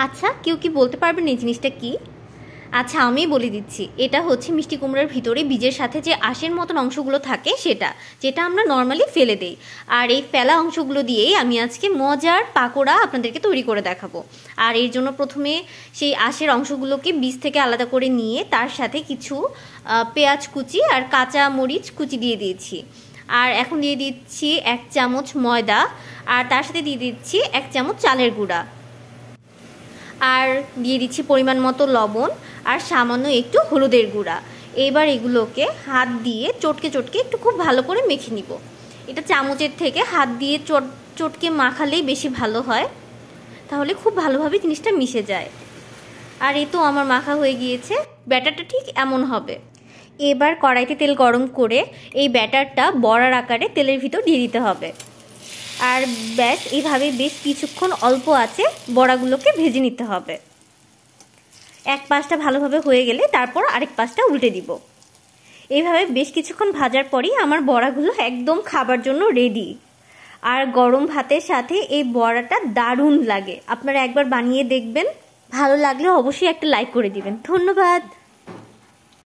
আচ্ছা, কেউ কি বলতে পারবেন এই জিনিসটা কি? আচ্ছা, আমি বলে দিচ্ছি। এটা হচ্ছে মিষ্টি কুমড়ার ভিতরে বীজের সাথে যে আঁশের মতন অংশগুলো থাকে সেটা, যেটা আমরা নর্মালি ফেলে দেই। আর এই ফেলা অংশগুলো দিয়েই আমি আজকে মজার পাকোড়া আপনাদেরকে তৈরি করে দেখাবো। আর এর জন্য প্রথমে সেই আঁশের অংশগুলোকে বীজ থেকে আলাদা করে নিয়ে তার সাথে কিছু পেঁয়াজ কুচি আর কাঁচা মরিচ কুচি দিয়ে দিয়েছি। আর এখন দিয়ে দিচ্ছি 1 চামচ ময়দা, আর তার সাথে দিয়ে দিচ্ছি 1 চামচ চালের গুঁড়া, আর দিয়ে দিচ্ছি পরিমাণ মতো লবণ আর সামান্য একটু হলুদের গুঁড়া। এবার এগুলোকে হাত দিয়ে চটকে চটকে একটু খুব ভালো করে মেখে নিব। এটা চামচের থেকে হাত দিয়ে চটকে মাখালেই বেশি ভালো হয়, তাহলে খুব ভালোভাবে জিনিসটা মিশে যায়। আর এই তো আমার মাখা হয়ে গিয়েছে। ব্যাটারটা ঠিক এমন হবে। এবার কড়াইতে তেল গরম করে এই ব্যাটারটা বড়ার আকারে তেলের ভিতর দিয়ে দিতে হবে। আর ব্যাস এইভাবে বেশ কিছুক্ষণ অল্প আঁচে বড়াগুলোকে ভেজে নিতে হবে। এক পাশটা ভালোভাবে হয়ে গেলে তারপর আরেক পাশটা উল্টে দিব। এইভাবে বেশ কিছুক্ষণ ভাজার পরই আমার বড়াগুলো একদম খাবার জন্য রেডি। আর গরম ভাতের সাথে এই বড়াটা দারুণ লাগে। আপনারা একবার বানিয়ে দেখবেন, ভালো লাগলে অবশ্যই একটা লাইক করে দিবেন। ধন্যবাদ।